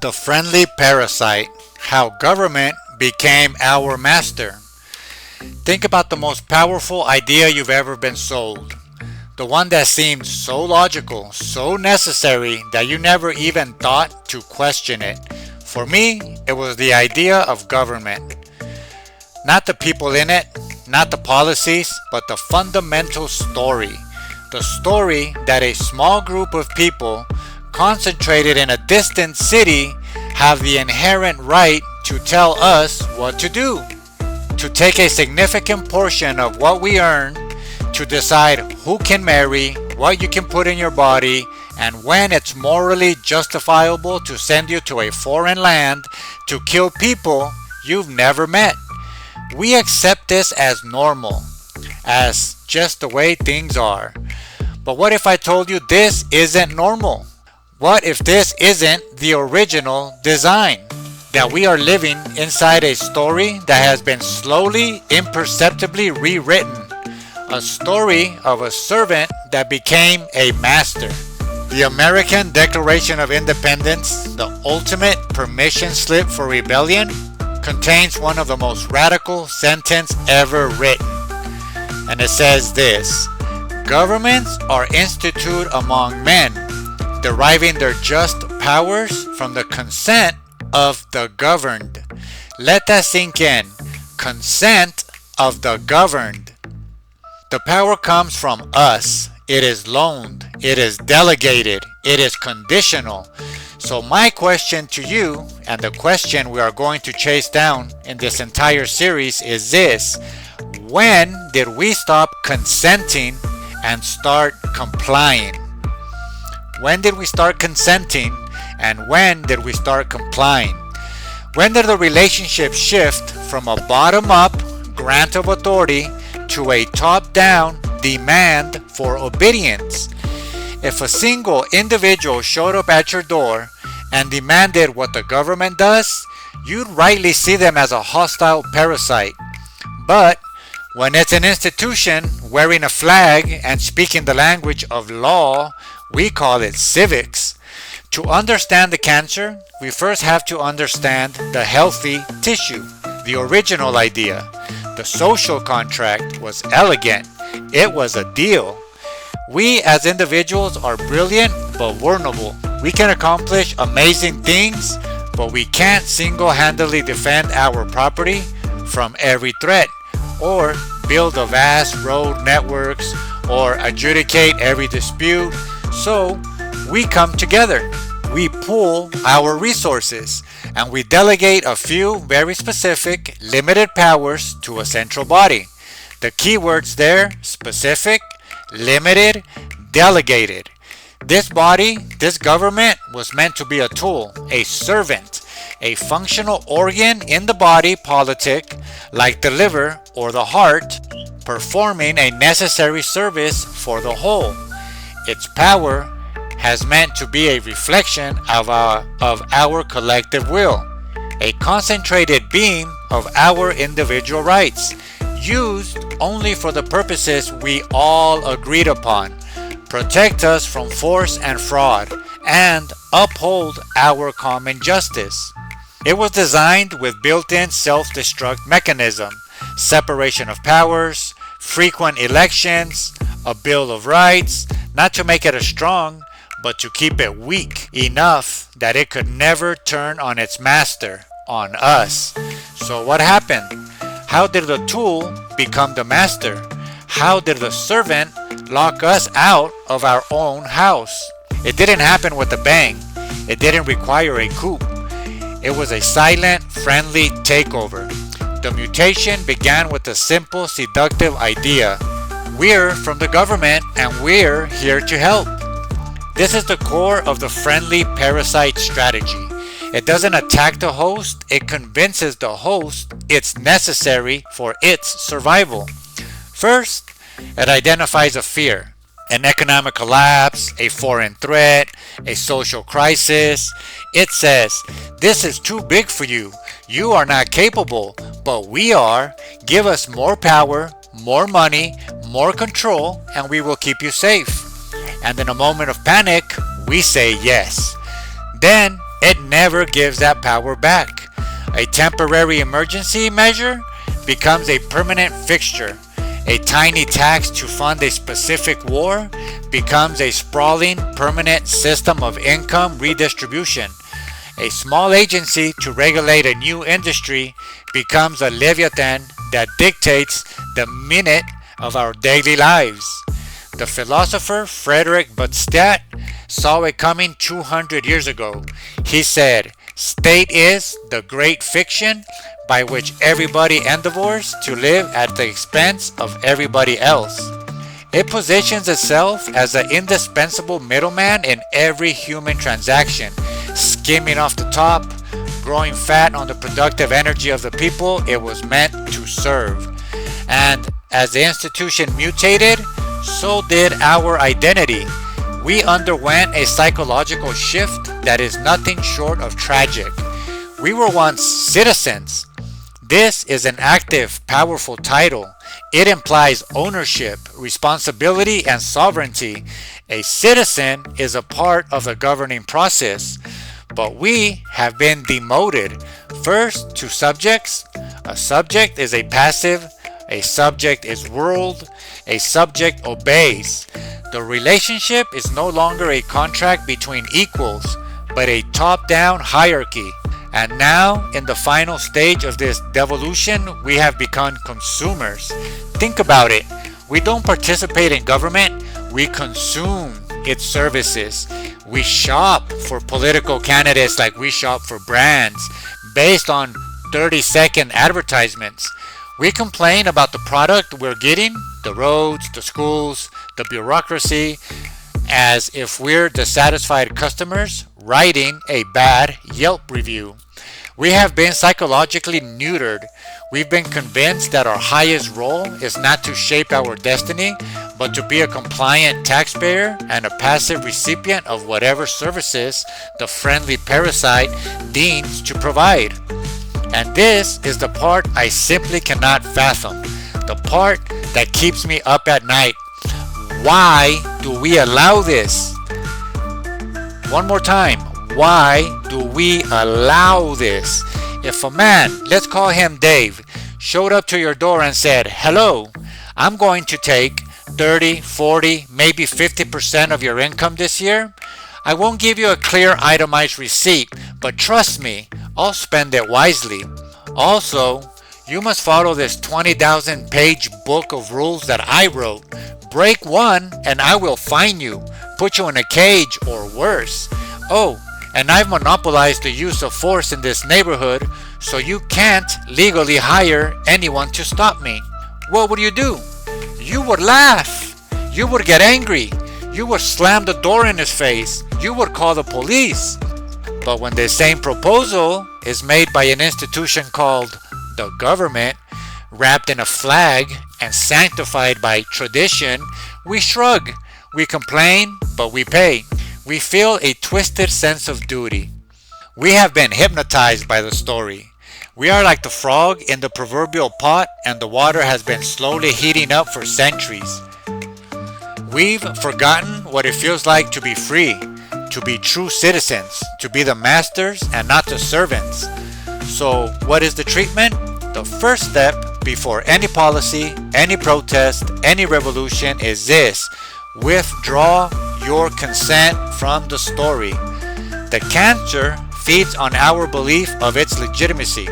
The Friendly Parasite: How Government Became Our Master. Think about the most powerful idea you've ever been sold. The one that seemed so logical, so necessary that you never even thought to question it. For me, it was the idea of government. Not the people in it, not the policies, but the fundamental story. The story that a small group of people concentrated in a distant city have the inherent right to tell us what to do, to take a significant portion of what we earn, to decide who can marry, what you can put in your body, and when it's morally justifiable to send you to a foreign land to kill people you've never met. We accept this as normal, as just the way things are. But what if I told you this isn't normal? What if this isn't the original design? That we are living inside a story that has been slowly, imperceptibly rewritten. A story of a servant that became a master. The American Declaration of Independence, the ultimate permission slip for rebellion, contains one of the most radical sentences ever written. And it says this: governments are instituted among men, deriving their just powers from the consent of the governed. Let that sink in. Consent of the governed. The power comes from us. It is loaned. It is delegated. It is conditional. So my question to you, and the question we are going to chase down in this entire series, is this: when did we stop consenting and start complying? When did we start consenting and when did we start complying? When did the relationship shift from a bottom-up grant of authority to a top-down demand for obedience? If a single individual showed up at your door and demanded what the government does, you'd rightly see them as a hostile parasite. But when it's an institution wearing a flag and speaking the language of law, we call it civics. To understand the cancer, we first have to understand the healthy tissue. The original idea, the social contract, was elegant. It was a deal. We as individuals are brilliant but vulnerable. We can accomplish amazing things, but we can't single-handedly defend our property from every threat, or build a vast road networks, or adjudicate every dispute. So we come together, we pool our resources, and we delegate a few very specific, limited powers to a central body. The key words there: specific, limited, delegated. This body, this government, was meant to be a tool, a servant, a functional organ in the body politic, like the liver or the heart, performing a necessary service for the whole. Its power has meant to be a reflection of our collective will, a concentrated beam of our individual rights, used only for the purposes we all agreed upon, protect us from force and fraud, and uphold our common justice. It was designed with built-in self-destruct mechanism, separation of powers, frequent elections, a Bill of Rights, not to make it a strong, but to keep it weak enough that it could never turn on its master, on us. So what happened? How did the tool become the master? How did the servant lock us out of our own house? It didn't happen with a bang. It didn't require a coup. It was a silent, friendly takeover. The mutation began with a simple, seductive idea: we're from the government and we're here to help. This is the core of the friendly parasite strategy. It doesn't attack the host, it convinces the host it's necessary for its survival. First, it identifies a fear, an economic collapse, a foreign threat, a social crisis. It says, this is too big for you. You are not capable, but we are. Give us more power, more money, more control, and we will keep you safe. And in a moment of panic, we say yes. Then it never gives that power back. A temporary emergency measure becomes a permanent fixture. A tiny tax to fund a specific war becomes a sprawling, permanent system of income redistribution. A small agency to regulate a new industry becomes a leviathan that dictates the minute of our daily lives. The philosopher Frederick Bastiat saw it coming 200 years ago. He said, "State is the great fiction by which everybody endeavors to live at the expense of everybody else." It positions itself as an indispensable middleman in every human transaction, skimming off the top, growing fat on the productive energy of the people it was meant to serve. And as the institution mutated, so did our identity. We underwent a psychological shift that is nothing short of tragic. We were once citizens. This is an active, powerful title. It implies ownership, responsibility, and sovereignty. A citizen is a part of the governing process. But we have been demoted first to subjects. A subject is a passive. A subject is ruled. A subject obeys. The relationship is no longer a contract between equals, but a top-down hierarchy. And now, in the final stage of this devolution, we have become consumers. Think about it. We don't participate in government, we consume its services. We shop for political candidates like we shop for brands based on 30-second advertisements. We complain about the product we're getting, the roads, the schools, the bureaucracy, as if we're dissatisfied customers writing a bad Yelp review. We have been psychologically neutered. We've been convinced that our highest role is not to shape our destiny, but to be a compliant taxpayer and a passive recipient of whatever services the friendly parasite deigns to provide. And this is the part I simply cannot fathom, the part that keeps me up at night. Why do we allow this? One more time. Why do we allow this? If a man, let's call him Dave, showed up to your door and said, "Hello, I'm going to take 30, 40, maybe 50% of your income this year. I won't give you a clear itemized receipt, but trust me, I'll spend it wisely. Also, you must follow this 20,000 page book of rules that I wrote. Break one and I will fine you, put you in a cage or worse. Oh, and I've monopolized the use of force in this neighborhood, so you can't legally hire anyone to stop me." What would you do? You would laugh. You would get angry. You would slam the door in his face. You would call the police. But when the same proposal is made by an institution called the government, wrapped in a flag and sanctified by tradition, we shrug. We complain, but we pay. We feel a twisted sense of duty. We have been hypnotized by the story. We are like the frog in the proverbial pot, and the water has been slowly heating up for centuries. We've forgotten what it feels like to be free, to be true citizens, to be the masters and not the servants. So what is the treatment? The first step before any policy, any protest, any revolution is this: withdraw your consent from the story. The cancer feeds on our belief of its legitimacy.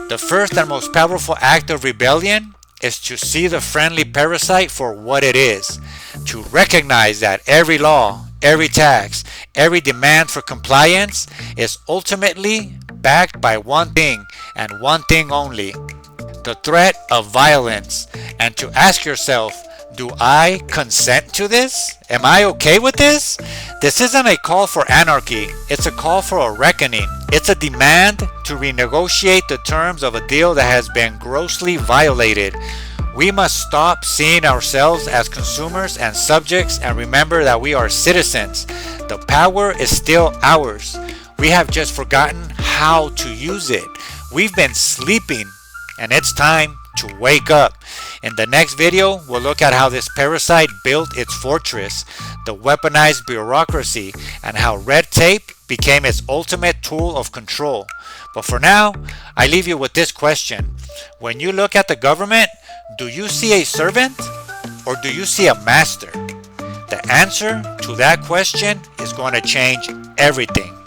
The first and most powerful act of rebellion is to see the friendly parasite for what it is, to recognize that every law, every tax, every demand for compliance is ultimately backed by one thing and one thing only: the threat of violence. And to ask yourself, do I consent to this? Am I okay with this? This isn't a call for anarchy. It's a call for a reckoning. It's a demand to renegotiate the terms of a deal that has been grossly violated. We must stop seeing ourselves as consumers and subjects and remember that we are citizens. The power is still ours. We have just forgotten how to use it. We've been sleeping, and it's time to wake up. In the next video, we'll look at how this parasite built its fortress, the weaponized bureaucracy, and how red tape became its ultimate tool of control. But for now, I leave you with this question. When you look at the government, do you see a servant or do you see a master? The answer to that question is going to change everything.